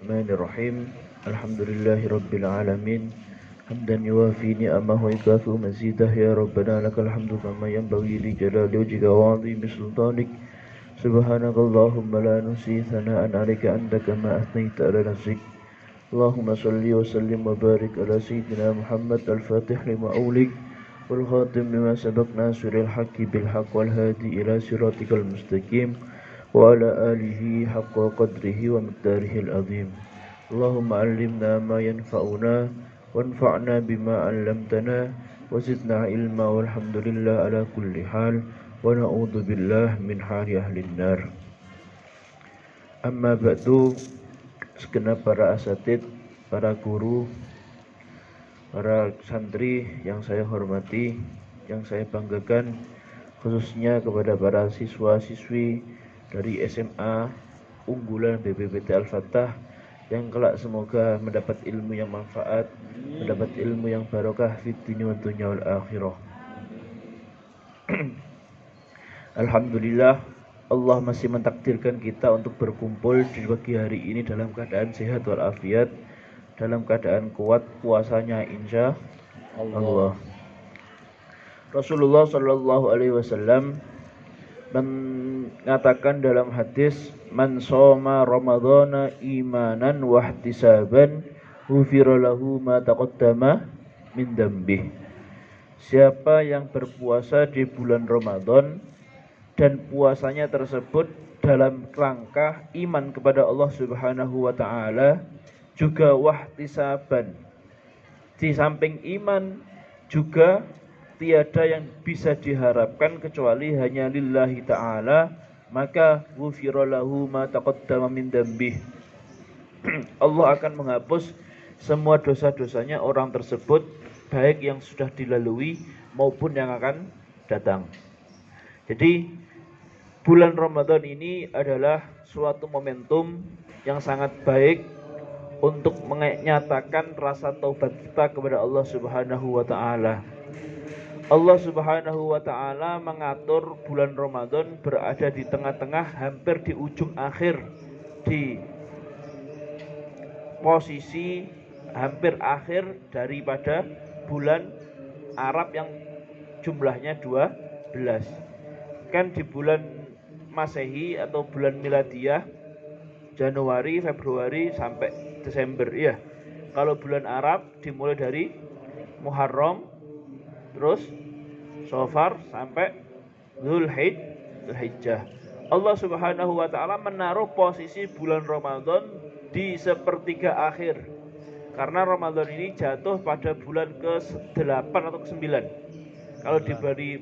الرحمن الرحيم الحمد لله رب العالمين حمدا يوافي نعمه ويكافئ مزيده يا ربنا لك الحمد كما ينبغي لجلال وجهك وعظيم سلطانك سبحانك اللهم لا نحصي ثناء عليك أنت كما أثنيت على نفسك اللهم صل وسلم وبارك على سيدنا محمد الفاتح لما أولك والخاتم لما سبق ناصر الحق بالحق والهادي إلى صراطك المستقيم وعلى آله حق قدره ومقداره العظيم اللهم علمنا ما ينفعنا وانفعنا بما علمتنا وزدنا علما والحمد لله على كل حال ونعوذ بالله من حال أهل النار. Amma ba'du, segenap para asatid, para guru, para santri yang saya hormati, yang saya banggakan, khususnya kepada para siswa-siswi dari SMA unggulan BPPT Al-Fatah yang kelak semoga mendapat ilmu yang manfaat, mendapat ilmu yang barokah fid dunya wa dunya wal akhirah. Alhamdulillah, Allah masih mentakdirkan kita untuk berkumpul di pagi hari ini dalam keadaan sehat walafiat, dalam keadaan kuat puasanya insya Allah. Rasulullah Shallallahu Alaihi Wasallam mengatakan dalam hadis, man shoma ramadhana imanan wahtisaban ghufira lahu ma taqaddama min dambih. Siapa yang berpuasa di bulan Ramadan dan puasanya tersebut dalam rangka iman kepada Allah Subhanahu wa taala, juga wahtisaban, di samping iman juga tiada yang bisa diharapkan kecuali hanya lillahi ta'ala, maka ghufira lahu ma taqaddama min dambih. Allah akan menghapus semua dosa-dosanya orang tersebut, baik yang sudah dilalui maupun yang akan datang. Jadi bulan Ramadan ini adalah suatu momentum yang sangat baik untuk menyatakan rasa taubat kita kepada Allah Subhanahu wa taala. Allah Subhanahu wa taala mengatur bulan Ramadan berada di tengah-tengah, hampir di ujung akhir, di posisi hampir akhir daripada bulan Arab yang jumlahnya 12. Kan di bulan Masehi atau bulan Miladiyah Januari, Februari sampai Desember, ya. Kalau bulan Arab dimulai dari Muharram, terus Safar sampai Dzulhijjah. Allah Subhanahu wa taala menaruh posisi bulan Ramadan di sepertiga akhir. Karena Ramadan ini jatuh pada bulan ke-8 atau ke-9. Kalau diberi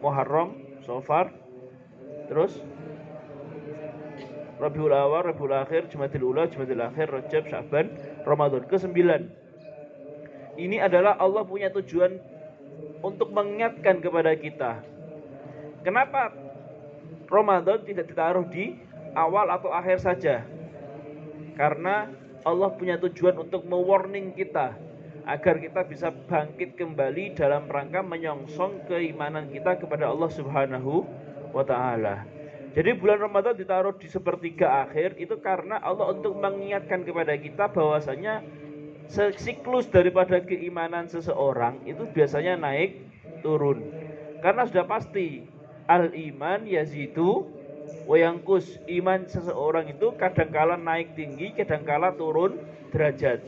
Muharram, Safar, terus Rabiul Awal, Rabiul Akhir, Jumadil Ula, Jumadil Akhir, Rajab, Sya'ban, Ramadan ke-9. Ini adalah Allah punya tujuan untuk mengingatkan kepada kita. Kenapa Ramadan tidak ditaruh di awal atau akhir saja? Karena Allah punya tujuan untuk mewarning kita agar kita bisa bangkit kembali dalam rangka menyongsong keimanan kita kepada Allah Subhanahu wa ta'ala. Jadi bulan Ramadan ditaruh di sepertiga akhir itu karena Allah untuk mengingatkan kepada kita bahwasanya siklus daripada keimanan seseorang itu biasanya naik turun. Karena sudah pasti al-iman yazidu wa yanqus, iman seseorang itu kadangkala naik tinggi, kadangkala turun derajat.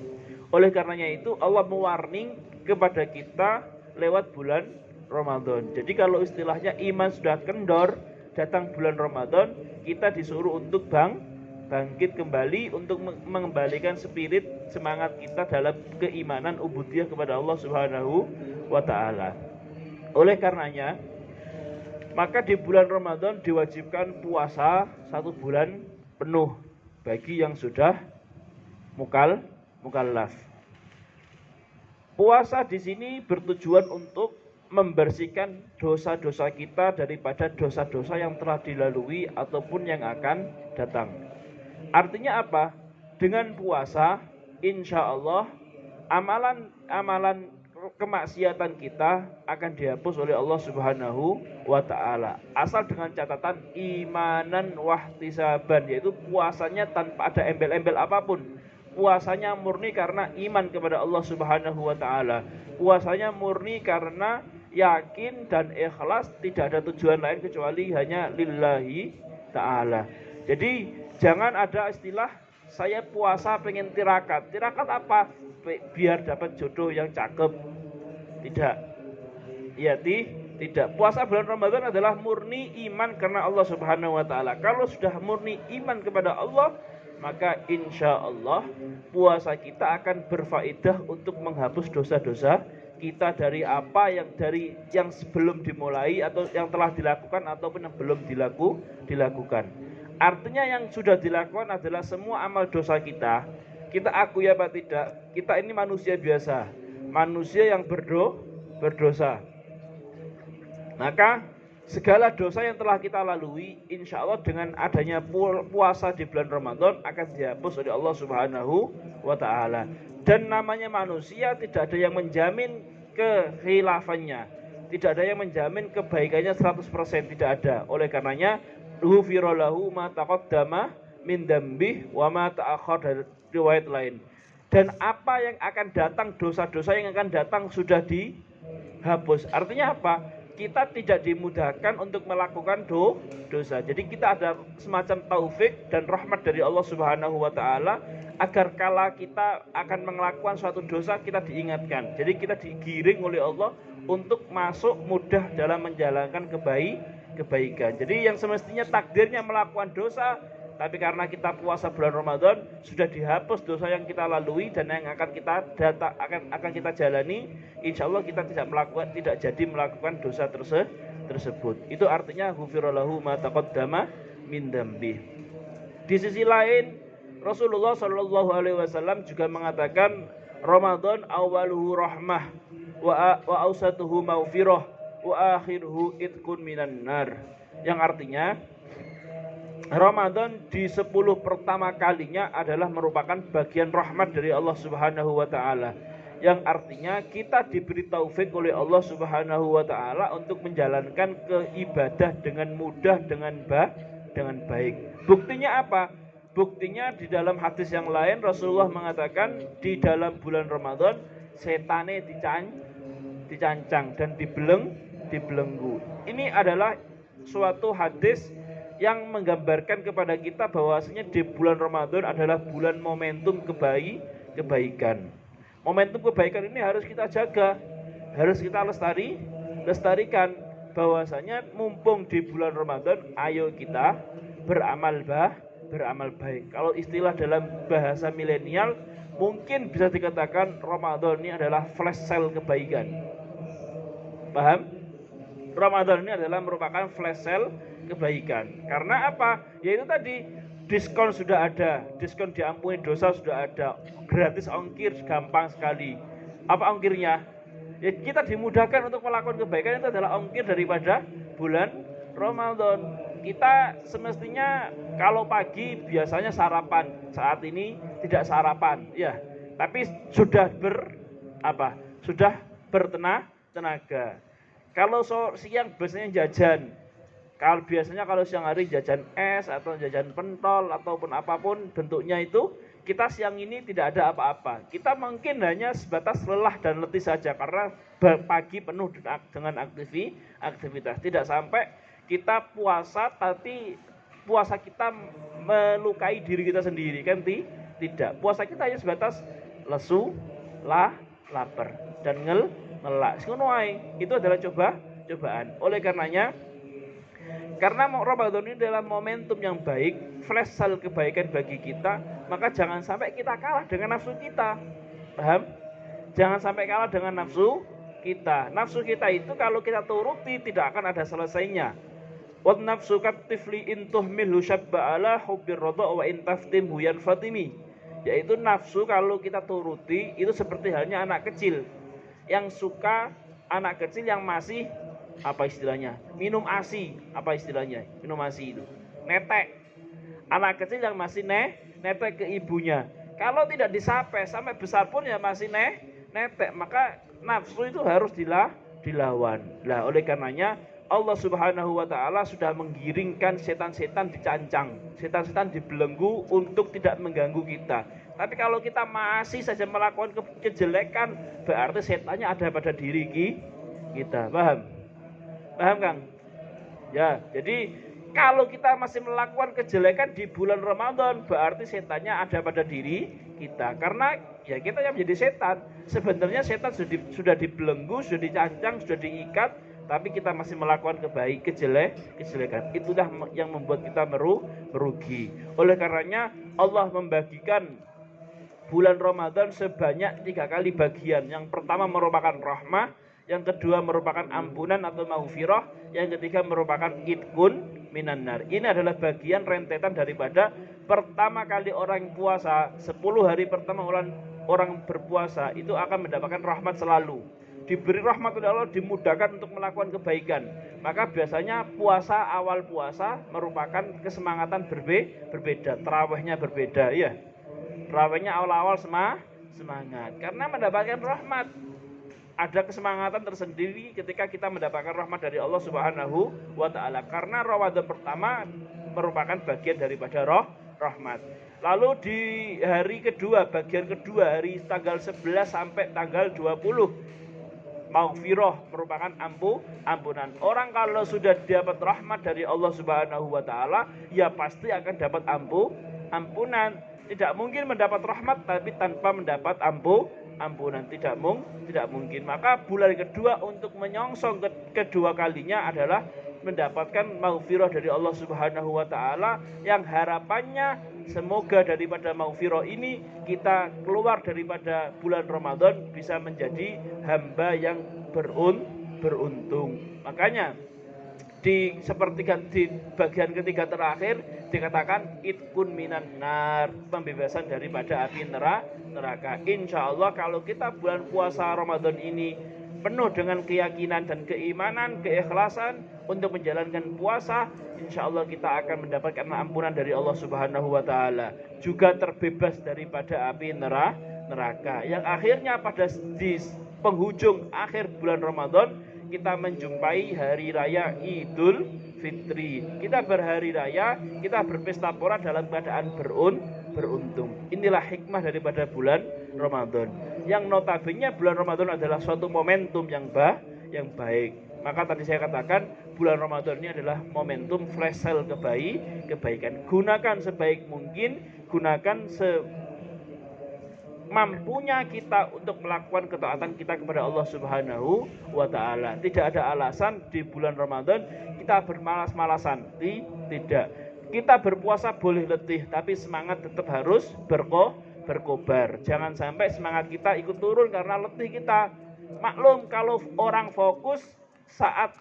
Oleh karenanya itu Allah mewarning kepada kita lewat bulan Ramadan. Jadi kalau istilahnya iman sudah kendor, datang bulan Ramadan, kita disuruh untuk bangkit kembali, untuk mengembalikan spirit semangat kita dalam keimanan ubudiyah kepada Allah Subhanahu wa taala. Oleh karenanya, maka di bulan Ramadan diwajibkan puasa 1 bulan penuh bagi yang sudah mukallaf. Puasa di sini bertujuan untuk membersihkan dosa-dosa kita daripada dosa-dosa yang telah dilalui ataupun yang akan datang. Artinya apa? Dengan puasa, insya Allah amalan kemaksiatan kita akan dihapus oleh Allah Subhanahu wa taala. Asal dengan catatan imanan wahtisaban, yaitu puasanya tanpa ada embel-embel apapun. Puasanya murni karena iman kepada Allah Subhanahu wa taala. Puasanya murni karena yakin dan ikhlas, tidak ada tujuan lain kecuali hanya lillahi taala. Jadi jangan ada istilah saya puasa pengen tirakat. Tirakat apa? Biar dapat jodoh yang cakep. Tidak. Ya, tidak. Puasa bulan Ramadan adalah murni iman karena Allah Subhanahu wa taala. Kalau sudah murni iman kepada Allah, maka insya Allah puasa kita akan berfaedah untuk menghapus dosa-dosa kita dari yang sebelum dimulai atau yang telah dilakukan ataupun yang belum dilakukan. Artinya yang sudah dilakukan adalah semua amal dosa kita. Kita akui apa tidak, kita ini manusia biasa, manusia yang berdosa. Maka segala dosa yang telah kita lalui, insya Allah dengan adanya puasa di bulan Ramadan akan dihapus oleh Allah Subhanahu wa ta'ala. Dan namanya manusia, tidak ada yang menjamin kehilafannya, tidak ada yang menjamin kebaikannya 100%, tidak ada. Oleh karenanya ghufira lahu ma taqaddama min dzambih wa ma ta'akhkhar, dari riwayat lain. Dan apa yang akan datang, dosa-dosa yang akan datang sudah dihapus. Artinya apa? Kita tidak dimudahkan untuk melakukan dosa. Jadi kita ada semacam taufik dan rahmat dari Allah Subhanahu wa taala agar kala kita akan melakukan suatu dosa kita diingatkan. Jadi kita digiring oleh Allah untuk masuk mudah dalam menjalankan kebaikan. Jadi yang semestinya takdirnya melakukan dosa, tapi karena kita puasa bulan Ramadan sudah dihapus dosa yang kita lalui dan yang akan kita jalani. Insya Allah kita tidak jadi melakukan dosa tersebut. Itu artinya ghufira lahu ma taqaddama min dzambih. Di sisi lain Rasulullah Shallallahu Alaihi Wasallam juga mengatakan Ramadan awaluhu rahmah wa ausatuhu maghfirah wa akhiruhu itqun minan nar. Yang artinya Ramadan di 10 pertama kalinya adalah merupakan bagian rahmat dari Allah Subhanahu wa taala. Yang artinya kita diberi taufik oleh Allah Subhanahu wa taala untuk menjalankan keibadah dengan mudah, dengan baik. Buktinya apa? Buktinya di dalam hadis yang lain Rasulullah mengatakan di dalam bulan Ramadan setane dicancang dan dibelenggu. Ini adalah suatu hadis yang menggambarkan kepada kita bahwasanya di bulan Ramadan adalah bulan momentum kebaikan. Momentum kebaikan ini harus kita jaga, harus kita lestarikan. Bahwasanya mumpung di bulan Ramadan, ayo kita beramal baik. Kalau istilah dalam bahasa milenial, mungkin bisa dikatakan Ramadan ini adalah flash sale kebaikan. Paham? Ramadan ini adalah merupakan flash sale kebaikan. Karena apa? Yaitu tadi diskon sudah ada, diskon diampuni dosa sudah ada, gratis ongkir gampang sekali. Apa ongkirnya? Ya, kita dimudahkan untuk melakukan kebaikan, itu adalah ongkir daripada bulan Ramadan. Kita semestinya kalau pagi biasanya sarapan, saat ini tidak sarapan, ya. Tapi sudah bertenaga. Kalau siang biasanya jajan. Kalau siang hari jajan es atau jajan pentol ataupun apapun bentuknya itu, kita siang ini tidak ada apa-apa. Kita mungkin hanya sebatas lelah dan letih saja karena pagi penuh dengan aktivitas. Tidak sampai kita puasa tapi puasa kita melukai diri kita sendiri, kan tidak. Puasa kita hanya sebatas lesu, lapar dan ngelak. Itu adalah cobaan. Oleh karenanya, karena Ramadan ini adalah momentum yang baik, flash sale kebaikan bagi kita, maka jangan sampai kita kalah dengan nafsu kita. Paham? Jangan sampai kalah dengan nafsu kita. Nafsu kita itu kalau kita turuti tidak akan ada selesainya. Wat nafsu katifli intuh milhu syabba ala hubbir radha wa in taftimhu yanfatimi. Yaitu nafsu kalau kita turuti itu seperti halnya anak kecil yang suka, anak kecil yang masih minum ASI. Minum ASI itu netek. Anak kecil yang masih netek ke ibunya. Kalau tidak disape sampai besar pun ya masih netek. Maka Nafsu itu harus dilawan. Nah, oleh karenanya Allah Subhanahu wa taala sudah menggiringkan setan-setan dicancang, setan-setan dibelenggu untuk tidak mengganggu kita. Tapi kalau kita masih saja melakukan kejelekan, berarti setannya ada pada diri kita. Paham? Paham, Kang? Ya, jadi kalau kita masih melakukan kejelekan di bulan Ramadan, berarti setannya ada pada diri kita. Karena ya kita yang menjadi setan. Sebenarnya setan sudah dibelenggu, sudah dicancang, sudah diikat, tapi kita masih melakukan kejelekan. Itulah yang membuat kita merugi. Oleh karenanya Allah membagikan bulan Ramadan sebanyak 3 kali bagian. Yang pertama merupakan rahmah, yang kedua merupakan ampunan atau maghfirah, yang ketiga merupakan idkun minan nar. Ini adalah bagian rentetan daripada pertama kali orang puasa, 10 hari pertama orang berpuasa itu akan mendapatkan rahmat selalu. Diberi rahmat oleh Allah, dimudahkan untuk melakukan kebaikan. Maka biasanya awal puasa merupakan kesemangatan berbeda, tarawihnya berbeda, ya. Tarawihnya awal-awal semangat karena mendapatkan rahmat. Ada kesemangatan tersendiri ketika kita mendapatkan rahmat dari Allah Subhanahu wa taala. Karena Ramadan pertama merupakan bagian daripada rahmat. Lalu di hari kedua, bagian kedua, hari tanggal 11 sampai tanggal 20, maghfirah merupakan ampunan. Orang kalau sudah dapat rahmat dari Allah Subhanahu wa taala, ya pasti akan dapat ampunan. Tidak mungkin mendapat rahmat tapi tanpa mendapat ampunan, tidak mungkin. Maka bulan kedua untuk menyongsong kedua kalinya adalah mendapatkan maghfirah dari Allah Subhanahu wa taala, yang harapannya semoga daripada maghfirah ini kita keluar daripada bulan Ramadan bisa menjadi hamba yang beruntung. Makanya di bagian ketiga terakhir dikatakan idkun minan nar, pembebasan daripada api neraka. Insya Allah kalau kita bulan puasa Ramadan ini penuh dengan keyakinan dan keimanan, keikhlasan untuk menjalankan puasa, insya Allah kita akan mendapatkan ampunan dari Allah Subhanahu wa taala, juga terbebas daripada api neraka. Yang akhirnya di penghujung akhir bulan Ramadan kita menjumpai hari raya Idul Fitri. Kita berhari raya, kita berpesta pora dalam keadaan beruntung. Inilah hikmah daripada bulan Ramadan. Yang notabene bulan Ramadan adalah suatu momentum yang baik. Maka tadi saya katakan bulan Ramadan ini adalah momentum flash sale kebaikan. Gunakan sebaik mungkin, gunakan mampunya kita untuk melakukan ketaatan kita kepada Allah Subhanahu wa taala. Tidak ada alasan di bulan Ramadan kita bermalas-malasan. Tidak. Kita berpuasa boleh letih, tapi semangat tetap harus berkobar. Jangan sampai semangat kita ikut turun karena letih kita. Maklum kalau orang fokus saat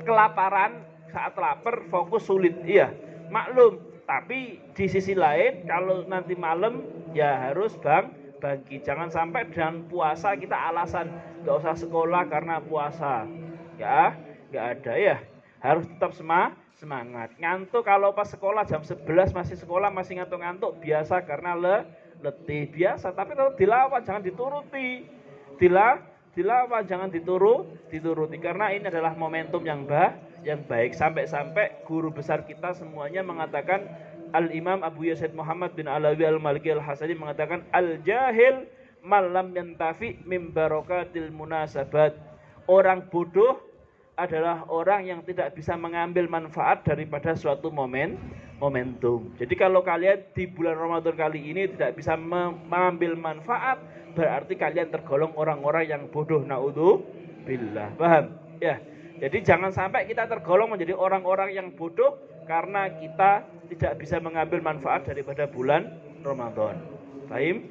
kelaparan, saat lapar fokus sulit. Iya, maklum. Tapi di sisi lain kalau nanti malam ya harus bangkit. Jangan sampai dengan puasa kita alasan nggak usah sekolah karena puasa. Ya, nggak ada ya. Harus tetap semangat. Ngantuk kalau pas sekolah jam 11 masih sekolah masih ngantuk-ngantuk biasa karena letih biasa. Tapi tetap dilawan, jangan dituruti. Dilawan, jangan dituruti karena ini adalah momentum yang baik. Sampai-sampai guru besar kita semuanya mengatakan, Al-Imam Abu Yazid Muhammad bin Alawi Al-Maliki Al-Hasani mengatakan, Al-jahil malam yantafi min barakatil munasabat. Orang bodoh adalah orang yang tidak bisa mengambil manfaat daripada suatu momentum. Jadi kalau kalian di bulan Ramadan kali ini tidak bisa mengambil manfaat, berarti kalian tergolong orang-orang yang bodoh. Naudzubillah. Paham? Ya. Jadi jangan sampai kita tergolong menjadi orang-orang yang bodoh karena kita tidak bisa mengambil manfaat daripada bulan Ramadan. Paham?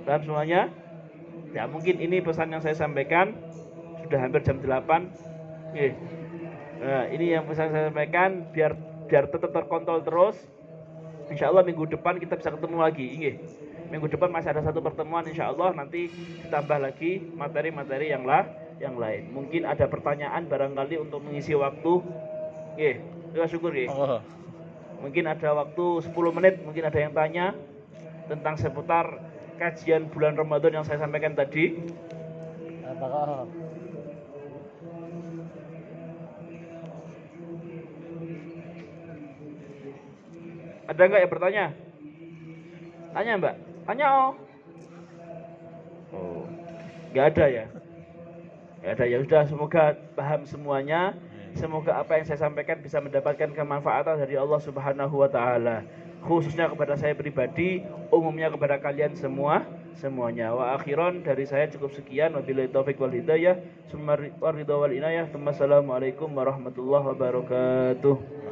Paham semuanya? Ya mungkin ini pesan yang saya sampaikan. Sudah hampir jam 8. Nah, ini yang pesan saya sampaikan biar tetap terkontrol terus. Insya Allah minggu depan kita bisa ketemu lagi. Minggu depan masih ada satu pertemuan, insya Allah nanti ditambah lagi materi-materi yang lain. Mungkin ada pertanyaan barangkali untuk mengisi waktu. Terima syukur Mungkin ada waktu 10 menit, mungkin ada yang tanya tentang seputar kajian bulan Ramadan yang saya sampaikan tadi. Baqarah. Ada nggak yang bertanya? Tanya Mbak. Tanya oh. Oh, nggak ada ya? Nggak ada ya sudah. Semoga paham semuanya. Semoga apa yang saya sampaikan bisa mendapatkan kemanfaatan dari Allah Subhanahu wa taala. Khususnya kepada saya pribadi, umumnya kepada kalian semuanya. Wa akhiran dari saya cukup sekian. Wabillahi taufik wal hidayah. Summa ridha wal inayah. Assalamualaikum warahmatullahi wabarakatuh.